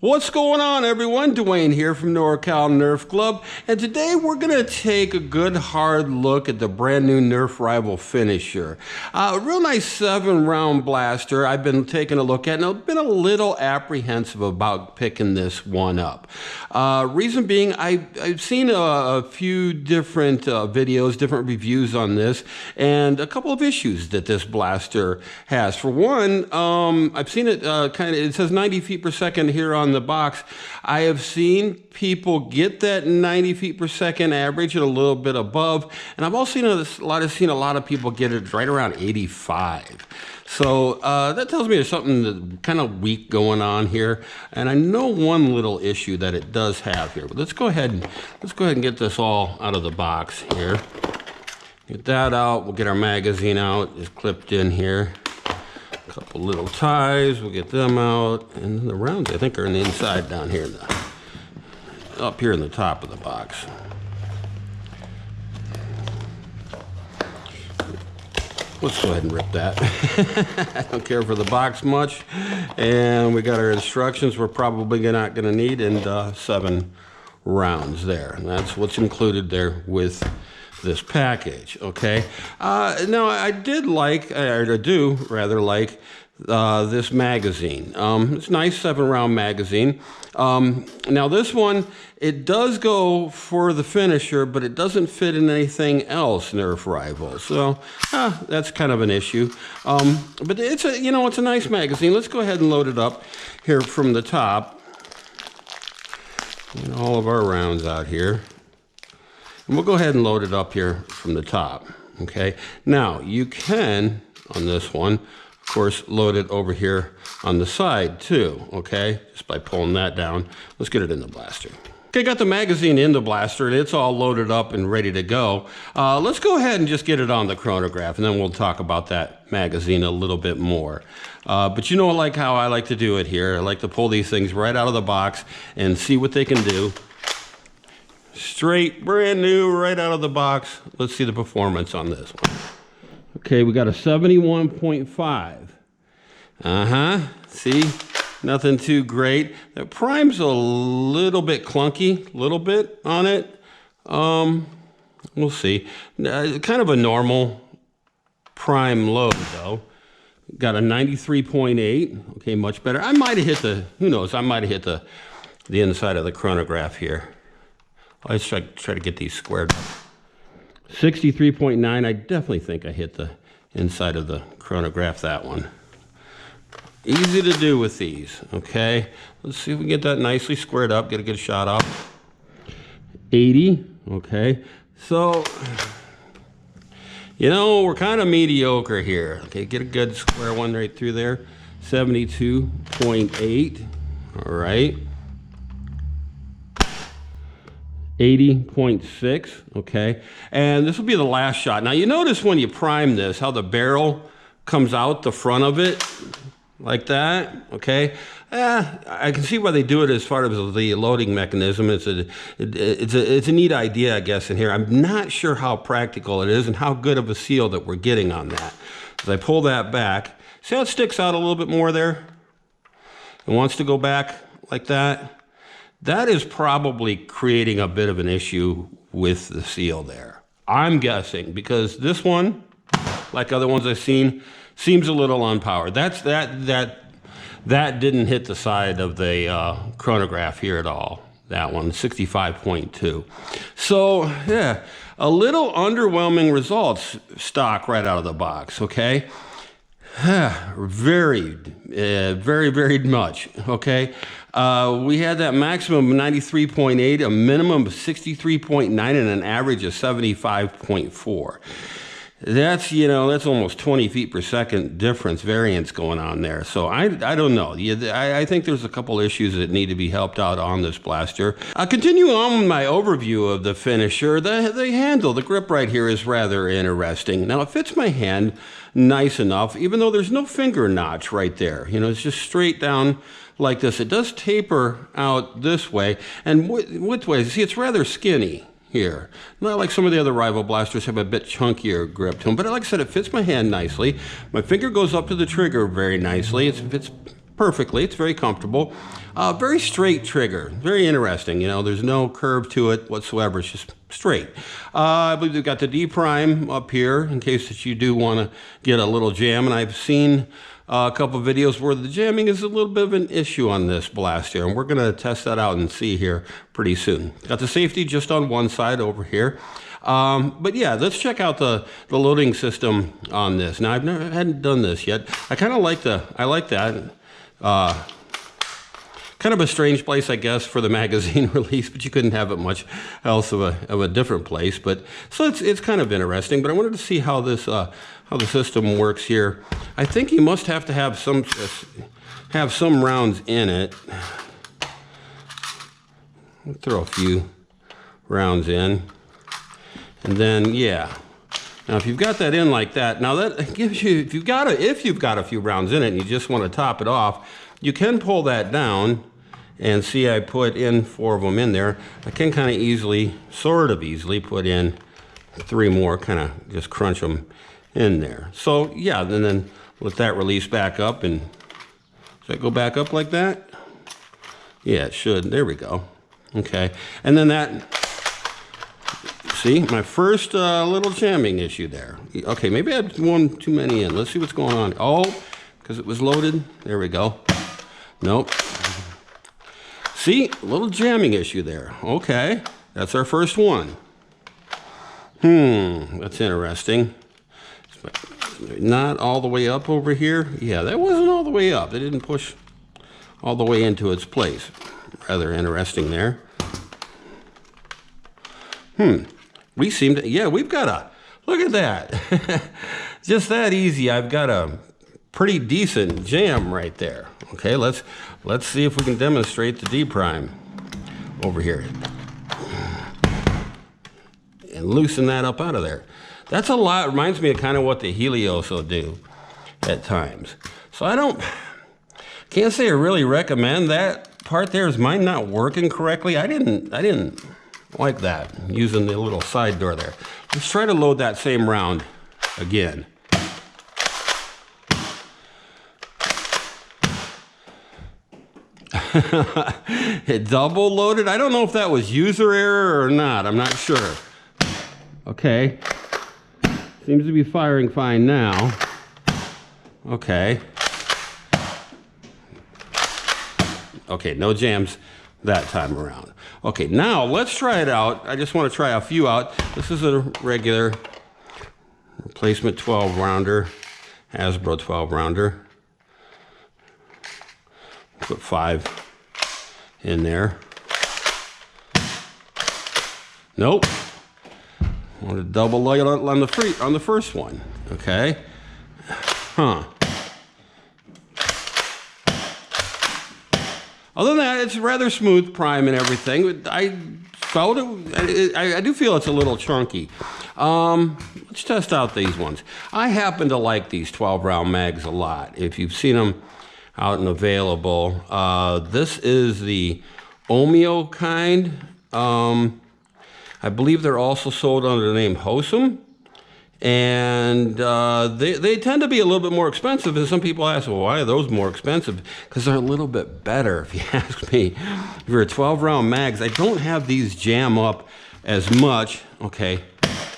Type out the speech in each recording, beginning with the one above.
What's going on, everyone? Dwayne here from NorCal Nerf Club, and today we're going to take a good hard look at the brand new Nerf Rival finisher. A real nice 7-round blaster I've been taking a look at, and I've been a little apprehensive about picking this one up. Reason being, I've seen a few different videos, different reviews on this, and a couple of issues that this blaster has. For one, I've seen it it says 90 feet per second here on the box. I have seen people get that 90 feet per second average and a little bit above, and I've also seen a lot of people get it right around 85. So that tells me there's something kind of weak going on here, and I know one little issue that it does have here. But let's go ahead and get this all out of the box here. Get that out. We'll get our magazine out. It's clipped in here. A couple little ties, we'll get them out, and the rounds I think are on the inside down here, up here in the top of the box. Let's go ahead and rip that. I don't care for the box much, and we got our instructions we're probably not going to need, and 7 rounds there, and that's what's included there with this package. Okay, now I do like this magazine. It's a nice 7-round magazine. Now this one, it does go for the finisher, but it doesn't fit in anything else Nerf Rival, so that's kind of an issue. But it's a nice magazine. Let's go ahead and load it up here from the top. Get all of our rounds out here. And we'll go ahead and load it up here from the top, okay? Now, you can, on this one, of course, load it over here on the side too, okay? Just by pulling that down. Let's get it in the blaster. Okay, got the magazine in the blaster, and it's all loaded up and ready to go. Let's go ahead and just get it on the chronograph, and then we'll talk about that magazine a little bit more. But you know, like how I like to do it here. I like to pull these things right out of the box and see what they can do. Straight, brand new, right out of the box. Let's see the performance on this one. Okay, we got a 71.5. See, nothing too great. The prime's a little bit clunky, little bit on it. We'll see. Kind of a normal prime load though. Got a 93.8. Okay, much better. I might have hit the, who knows, I might have hit the inside of the chronograph here. Let's try to get these squared up. 63.9, I definitely think I hit the inside of the chronograph, that one. Easy to do with these, okay? Let's see if we can get that nicely squared up, get a good shot off. 80, okay? So, we're kind of mediocre here. Okay, get a good square one right through there. 72.8, all right. 80.6, okay? And this will be the last shot. Now you notice when you prime this, how the barrel comes out the front of it, like that, okay? I can see why they do it as far as the loading mechanism. It's a neat idea, I guess, in here. I'm not sure how practical it is and how good of a seal that we're getting on that. As I pull that back, see how it sticks out a little bit more there? It wants to go back like that. That is probably creating a bit of an issue with the seal there. I'm guessing, because this one, like other ones I've seen, seems a little unpowered. That didn't hit the side of the chronograph here at all. That one, 65.2. So, yeah, a little underwhelming results stock right out of the box, okay? Very much, okay? We had that maximum of 93.8, a minimum of 63.9, and an average of 75.4. That's, that's almost 20 feet per second difference variance going on there. So I don't know. I think there's a couple issues that need to be helped out on this blaster. Continuing on with my overview of the finisher, the handle, the grip right here is rather interesting. Now it fits my hand nice enough, even though there's no finger notch right there. It's just straight down like this. It does taper out this way, and widthways, see, it's rather skinny here. Not like some of the other Rival blasters have a bit chunkier grip to them, but like I said, it fits my hand nicely. My finger goes up to the trigger very nicely. It fits perfectly. It's very comfortable. Very straight trigger. Very interesting. You know, there's no curve to it whatsoever. It's just straight. I believe they've got the D prime up here in case that you do want to get a little jam. And I've seen a couple of videos where the jamming is a little bit of an issue on this blaster, and we're going to test that out and see here pretty soon. Got the safety just on one side over here. But yeah, let's check out the loading system on this. Now, hadn't done this yet. I kind of like I like that. Kind of a strange place, I guess, for the magazine release, but you couldn't have it much else of a different place. But so it's kind of interesting. But I wanted to see how this how the system works here. I think you must have to have some rounds in it. I'll throw a few rounds in, and then yeah. Now, if you've got that in like that, now that gives you if you've got a few rounds in it and you just want to top it off, you can pull that down. And see, I put in 4 of them in there. I can kind of easily, sort of easily, put in 3 more, kind of just crunch them in there. So yeah, and then let that release back up. And does that go back up like that? Yeah, it should. There we go. Okay. And then that, see, my first little jamming issue there. Okay, maybe I had one too many in. Let's see what's going on. Oh, because it was loaded. There we go. Nope. See, a little jamming issue there. Okay, that's our first one. That's interesting. Not all the way up over here. Yeah, that wasn't all the way up. It didn't push all the way into its place. Rather interesting there. We seem to, yeah, we've got a, look at that. Just that easy. I've got a pretty decent jam right there. Okay, let's see if we can demonstrate the D prime over here and loosen that up out of there. That's a lot. Reminds me of kind of what the Helios will do at times. So can't say I really recommend that part there. Is mine not working correctly? I didn't like that, using the little side door there. Let's try to load that same round again. It double loaded. I don't know if that was user error or not. I'm not sure. Okay. Seems to be firing fine now. Okay. Okay, no jams that time around. Okay, now let's try it out. I just want to try a few out. This is a regular replacement 12 rounder, Hasbro 12 rounder. Put 5 in there. Nope. I want to double light on the first one. Okay. Huh. Other than that, it's rather smooth prime and everything. I felt it. I do feel it's a little chunky. Let's test out these ones. I happen to like these 12 round mags a lot. If you've seen them out and available. This is the Omeo kind. I believe they're also sold under the name Hosum. And they tend to be a little bit more expensive. And some people ask, well, why are those more expensive? Because they're a little bit better, if you ask me. If you're a 12 round mags, I don't have these jam up as much. Okay,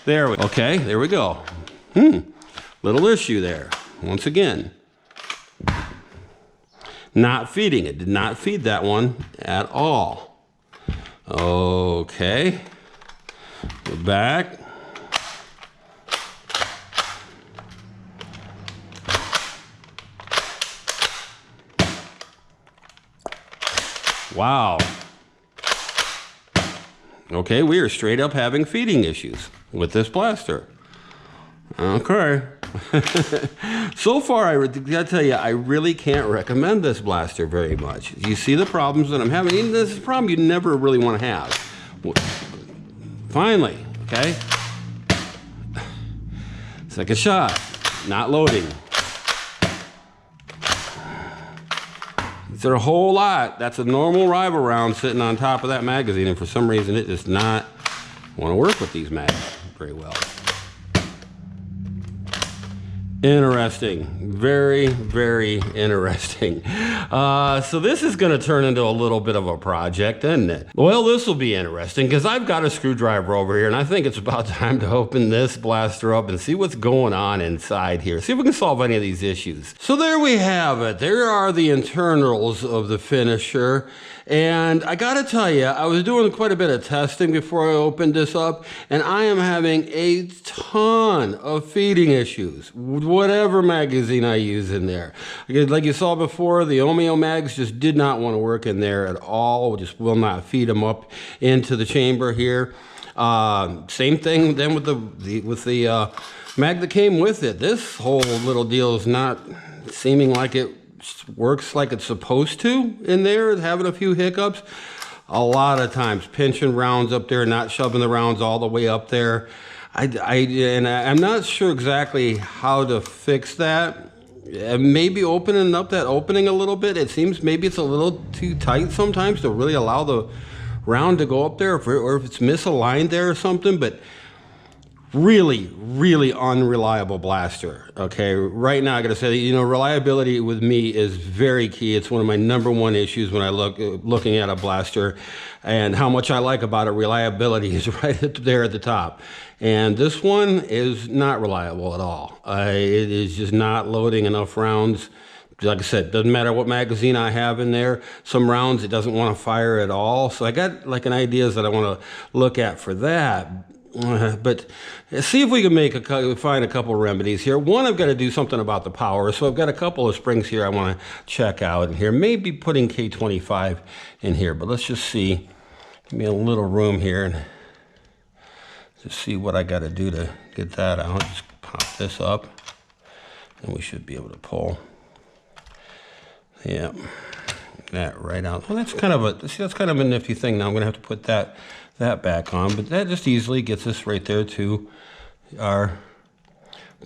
there we go. Little issue there, once again. Not feeding it. Did not feed that one at all. Okay. Go back. Wow. Okay, we are straight up having feeding issues with this blaster. Okay. So far, I gotta tell you, I really can't recommend this blaster very much. You see the problems that I'm having? Even this is a problem you never really want to have. Finally, okay? Second shot, not loading. These are a whole lot. That's a normal rival round sitting on top of that magazine, and for some reason it does not want to work with these mags very well. Interesting. Very, very interesting. So this is going to turn into a little bit of a project, isn't it? Well, this will be interesting because I've got a screwdriver over here and I think it's about time to open this blaster up and see what's going on inside here. See if we can solve any of these issues. So there we have it. There are the internals of the finisher. And I gotta tell you, I was doing quite a bit of testing before I opened this up, and I am having a ton of feeding issues, whatever magazine I use in there. Like you saw before, the Omeo mags just did not want to work in there at all, just will not feed them up into the chamber here. Same thing then with the mag that came with it. This whole little deal is not seeming like it works like it's supposed to in there, having a few hiccups. A lot of times pinching rounds up there, not shoving the rounds all the way up there. I'm not sure exactly how to fix that. Maybe opening up that opening a little bit. It seems maybe it's a little too tight sometimes to really allow the round to go up there, or if it's misaligned there or something. But really, really unreliable blaster. Okay, right now I gotta say, you know, reliability with me is very key. It's one of my #1 issues when I looking at a blaster, and how much I like about it. Reliability is right there at the top, and this one is not reliable at all. It is just not loading enough rounds. Like I said, doesn't matter what magazine I have in there. Some rounds it doesn't want to fire at all. So I got like an ideas that I want to look at for that. But see if we can find a couple remedies here. One, I've got to do something about the power. So I've got a couple of springs here I want to check out in here. Maybe putting K25 in here, but let's just see. Give me a little room here and just see what I got to do to get that out. Just pop this up and we should be able to pull. Yeah, that right out. Well, that's kind of a nifty thing. Now I'm going to have to put that back on, but that just easily gets us right there to our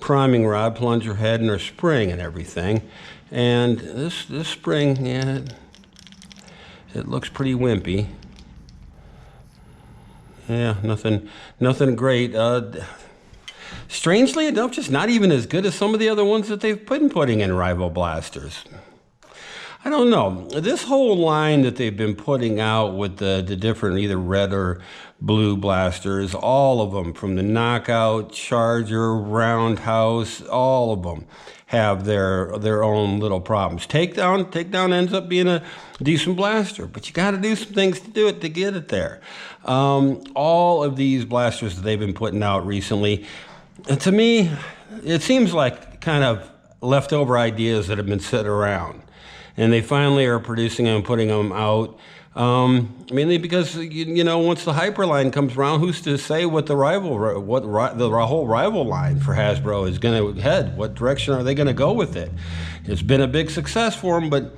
priming rod, plunger head, and our spring and everything. And this spring, yeah, it looks pretty wimpy. Yeah, nothing great. Strangely enough, just not even as good as some of the other ones that they've been putting in rival blasters. I don't know. This whole line that they've been putting out with the different either red or blue blasters, all of them, from the Knockout, Charger, Roundhouse, all of them have their own little problems. Takedown ends up being a decent blaster, but you got to do some things to do it to get it there. All of these blasters that they've been putting out recently, to me, it seems like kind of leftover ideas that have been sitting around. And they finally are producing them and putting them out. Mainly because, you know, once the Hyperline comes around, who's to say what the whole rival line for Hasbro is going to head? What direction are they going to go with it? It's been a big success for them, but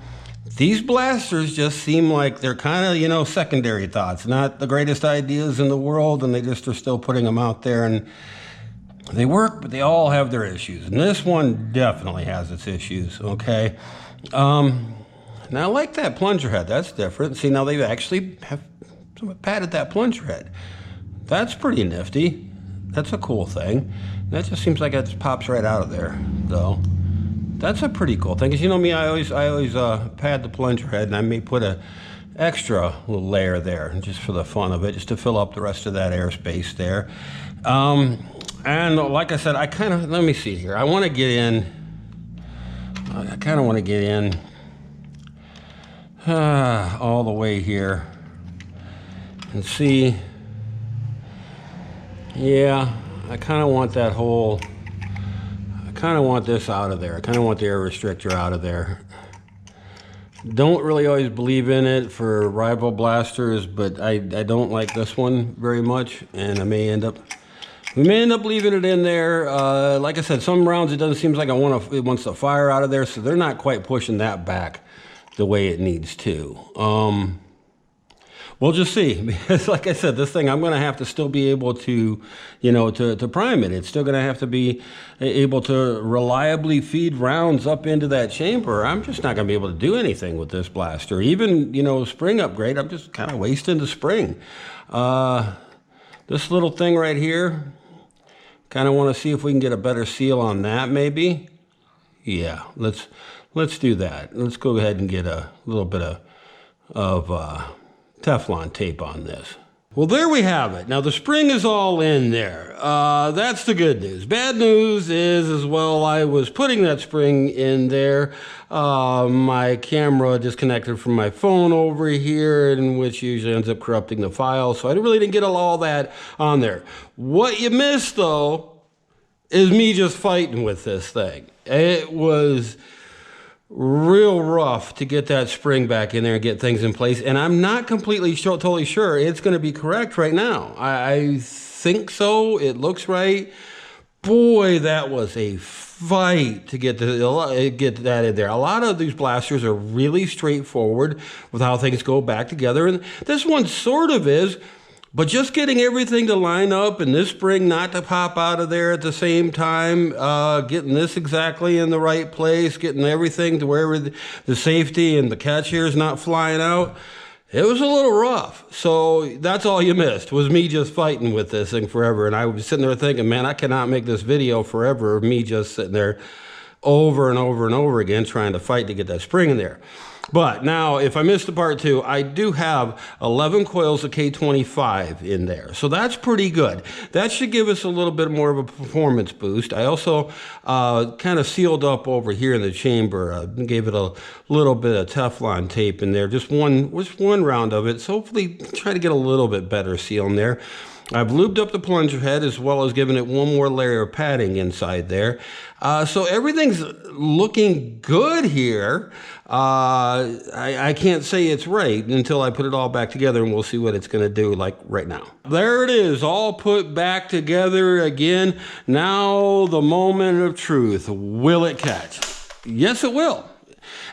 these blasters just seem like they're kind of, you know, secondary thoughts, not the greatest ideas in the world, and they just are still putting them out there, and they work, but they all have their issues. And this one definitely has its issues, okay? Now I like that plunger head. That's different. See, now they actually have padded that plunger head. That's pretty nifty. That's a cool thing. That just seems like it pops right out of there, though. That's a pretty cool thing. Because you know me, I always pad the plunger head, and I may put a extra little layer there just for the fun of it, just to fill up the rest of that airspace there. And like I said, let me see here. I want to get in. I kind of want to get in all the way here and see. Yeah, I kind of want that whole, I kind of want this out of there. I kind of want the air restrictor out of there. Don't really always believe in it for rival blasters, but I don't like this one very much, and we may end up leaving it in there. Like I said, some rounds it doesn't seem like it wants to fire out of there, so they're not quite pushing that back the way it needs to. We'll just see, because like I said, this thing, I'm going to have to still be able to, you know, to prime it. It's still going to have to be able to reliably feed rounds up into that chamber. I'm just not going to be able to do anything with this blaster. Even, you know, spring upgrade, I'm just kind of wasting the spring. This little thing right here, Kind of want to see if we can get a better seal on that maybe. Yeah, let's do that. Let's go ahead and get a little bit of Teflon tape on this. Well, there we have it. Now, the spring is all in there. That's the good news. Bad news is, as well, I was putting that spring in there. My camera disconnected from my phone over here, and which usually ends up corrupting the file, so I really didn't get all that on there. What you missed, though, is me just fighting with this thing. It was real rough to get that spring back in there and get things in place, and I'm not completely totally sure it's going to be correct right now. I think so. It looks right. Boy, that was a fight to get that in there. A lot of these blasters are really straightforward with how things go back together, and this one sort of is. But just getting everything to line up and this spring not to pop out of there at the same time, getting this exactly in the right place, getting everything to where the safety and the catch here is not flying out, it was a little rough. So that's all you missed, was me just fighting with this thing forever. And I was sitting there thinking, man, I cannot make this video forever of me just sitting there over and over and over again trying to fight to get that spring in there. But now, if I missed the part 2, I do have 11 coils of K25 in there. So that's pretty good. That should give us a little bit more of a performance boost. I also kind of sealed up over here in the chamber. Gave it a little bit of Teflon tape in there. Just one round of it. So hopefully try to get a little bit better seal in there. I've lubed up the plunger head as well as giving it one more layer of padding inside there. So everything's looking good here. I can't say it's right until I put it all back together, and we'll see what it's going to do like right now. There it is, all put back together again. Now the moment of truth. Will it catch? Yes, it will.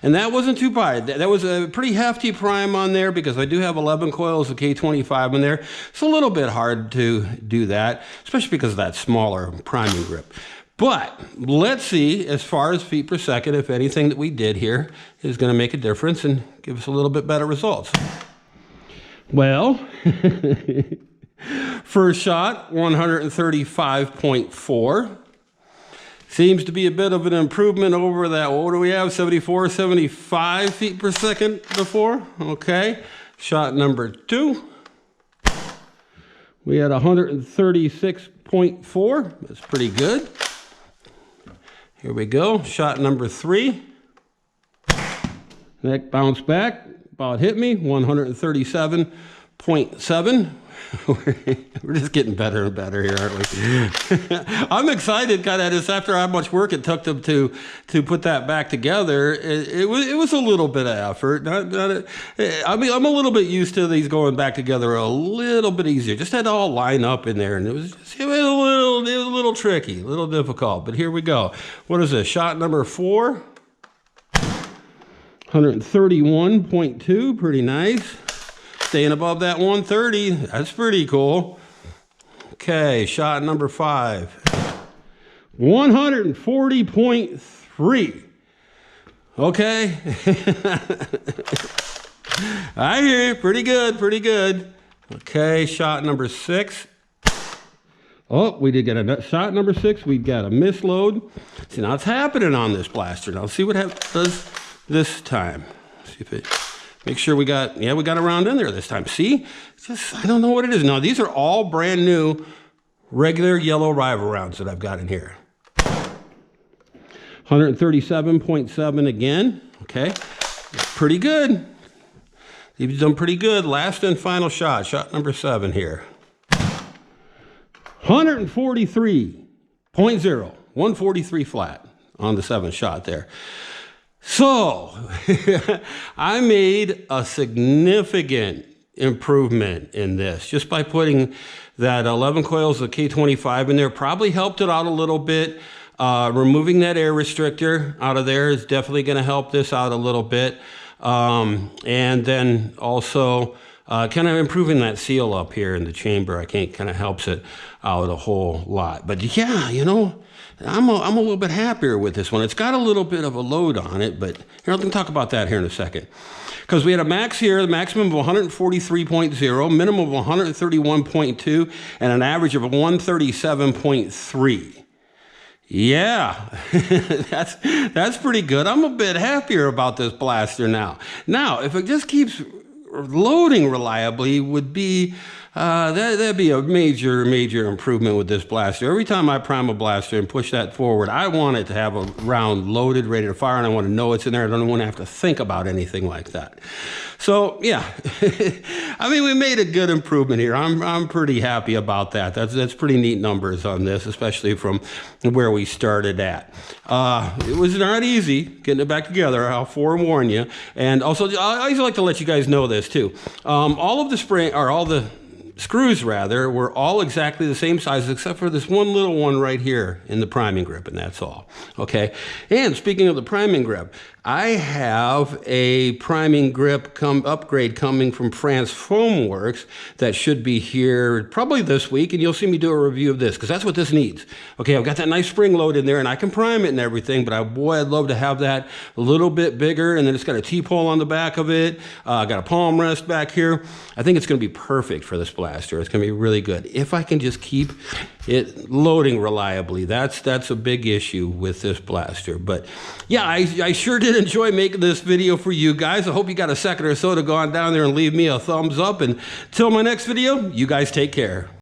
And that wasn't too bad. That was a pretty hefty prime on there because I do have 11 coils of K25 in there. It's a little bit hard to do that, especially because of that smaller priming grip. But let's see, as far as feet per second, if anything that we did here is going to make a difference and give us a little bit better results. Well, first shot, 135.4. Seems to be a bit of an improvement over that, what do we have, 74, 75 feet per second before? Okay. Shot number 2. We had 136.4. That's pretty good. Here we go. Shot number 3. That bounced back. About hit me. 137.7. We're just getting better and better here, aren't we? I'm excited kind of just after how much work it took them to put that back together. It was a little bit of effort. I mean, I'm a little bit used to these going back together a little bit easier. Just had to all line up in there, and it was a little tricky, a little difficult. But here we go. What is this? Shot number 4. 131.2. Pretty nice. Staying above that 130, that's pretty cool. Okay, shot number 5. 140.3. Okay. I hear you, pretty good, pretty good. Okay, shot number 6. Oh, we did get a shot number 6. We got a misload. See, now it's happening on this blaster. Now let's see what does this time. See if it... Make sure we got a round in there this time. See? I don't know what it is. Now, these are all brand new, regular yellow rival rounds that I've got in here. 137.7 again. Okay. Pretty good. You've done pretty good. Last and final shot. Shot number 7 here. 143.0. 143 flat on the 7th shot there. So, I made a significant improvement in this just by putting that 11 coils of K25 in there. Probably helped it out a little bit. Removing that air restrictor out of there is definitely going to help this out a little bit. And then also kind of improving that seal up here in the chamber, I think kind of helps it out a whole lot. But yeah, you know, I'm a little bit happier with this one. It's got a little bit of a load on it, but here, let me talk about that here in a second. Because we had a max here, the maximum of 143.0, minimum of 131.2, and an average of 137.3. Yeah, that's pretty good. I'm a bit happier about this blaster now. Now, if it just keeps loading reliably, would be that'd be a major improvement with this blaster. Every time I prime a blaster and push that forward, I want it to have a round loaded, ready to fire, and I want to know it's in there. I don't want to have to think about anything like that. So yeah, I mean, we made a good improvement here. I'm pretty happy about that. That's pretty neat numbers on this, especially from where we started at. It was not easy getting it back together, I'll forewarn you. And also, I always like to let you guys know this too. All of the spring, or all the screws rather, were all exactly the same size except for this one little one right here in the priming grip, and that's all. Okay. And speaking of the priming grip, I have a priming grip upgrade coming from France Foamworks that should be here probably this week, and you'll see me do a review of this because that's what this needs. Okay, I've got that nice spring load in there, and I can prime it and everything, but boy, I'd love to have that a little bit bigger, and then it's got a T-pole on the back of it. Got a palm rest back here. I think it's going to be perfect for this blaster. It's going to be really good if I can just keep it loading reliably. That's a big issue with this blaster. But yeah, I sure did enjoy making this video for you guys. I hope you got a second or so to go on down there and leave me a thumbs up. And till my next video, you guys take care.